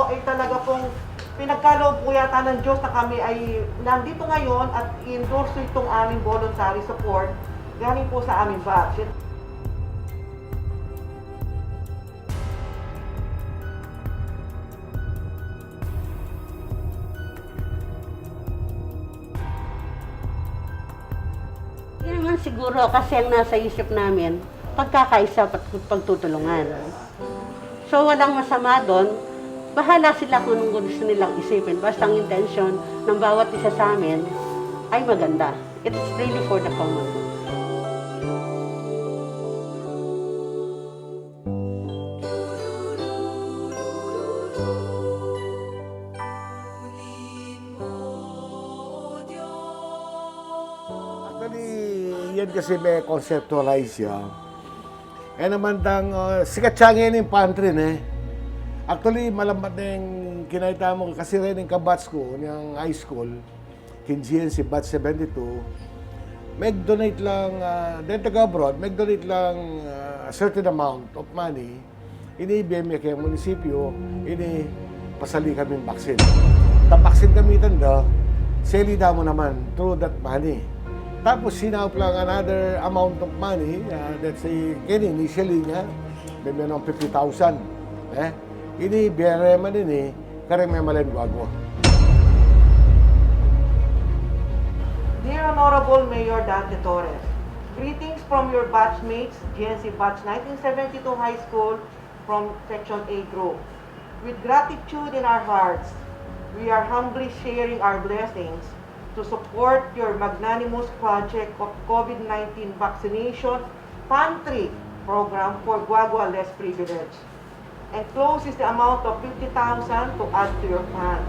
ay talaga pong pinagkaloob po yata ng Diyos na kami ay nandito ngayon at i-endorse itong aming voluntary support galing po sa aming batch. Yun naman siguro kasi ang nasa isip namin, pagkakaisa at pagtutulungan. So walang masama doon, bahala sila kung anong gusto nilang isipin. Basta ang intensyon ng bawat isa sa amin ay maganda. It's really for the common good. Yan kasi may conceptualize siya. Eh naman dang sikat siya ngayon yung pantry eh. Actually, malambat na yung kinaita mo kasi rin yung kabats ko, yung high school, kinsiyan si batch 72, mag-donate lang, then taga-abroad, mag-donate lang a certain amount of money, ini-IBM kay munisipyo, pasali kaming vaccine. Tapaksin kami tanda, selida mo naman through that money. Tapos sinaup lang another amount of money, let's say, initially nga, may meron 50,000. Ini biyere man din kare may malen gwago. Dear Honorable Mayor Dante Torres, greetings from your batchmates, GNC Batch 1972 High School from Section A Group. With gratitude in our hearts, we are humbly sharing our blessings to support your magnanimous project of COVID-19 vaccination pantry program for Guagua Less Privileged. Encloses the amount of 50,000 to add to your fund.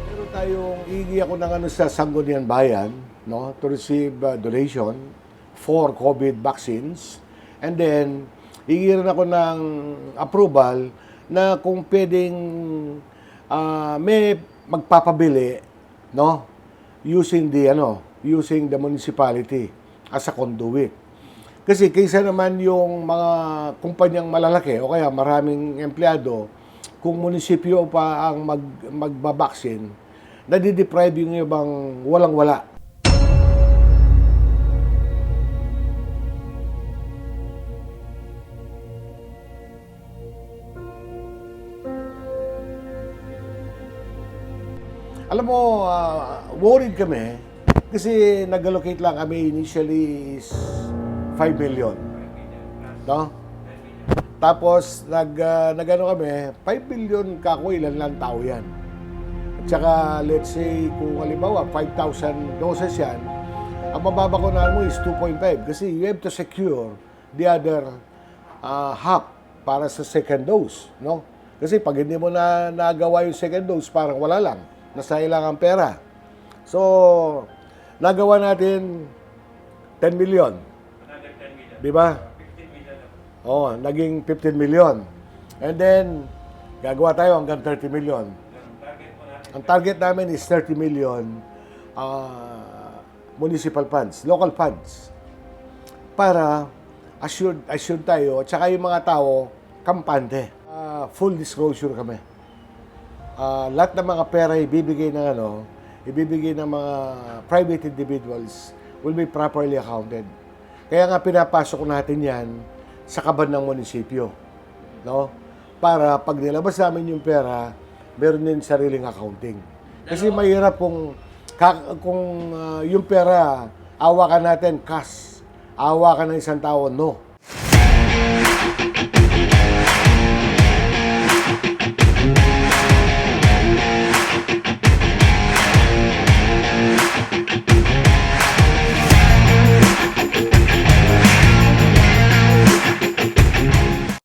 Meron tayong iigi ako ng sa Sangguniang Bayan, no, to receive donation for COVID vaccines. And then, iigi rin ako ng approval na kung pwedeng may magpapabili, no, using the municipality as a conduit. Kasi kaysa naman yung mga kumpanyang malalaki o kaya maraming empleyado, kung munisipyo pa ang magbabaksin, nadideprive yung ibang walang-wala. Alam mo, worried kami kasi nag-allocate lang kami initially is 5 million. No? Tapos, nag-ano kami, 5 million kako, ilan lang tao yan. At saka, let's say, kung halimbawa, 5,000 doses yan, ang mababa ko na mo is 2.5 kasi you have to secure the other half para sa second dose. No? Kasi pag hindi mo na nagawa yung second dose, parang wala lang. Nasailang ang pera. So, nagawa natin 10 million. Di ba? 15 million. Oo, naging 15 million. And then, gagawa tayo hanggang 30 million. Ang target namin is 30 million municipal funds, local funds. Para assured tayo, at saka yung mga tao, kampante. Full disclosure kami. Lahat ng mga pera ibibigay ng mga private individuals will be properly accounted. Kaya nga pinapasok natin yan sa kaban ng munisipyo. No? Para pag nilabas namin yung pera, meron din sariling accounting. Kasi mahirap kung yung pera, awa ka natin cash, awa ka ng isang tao, no.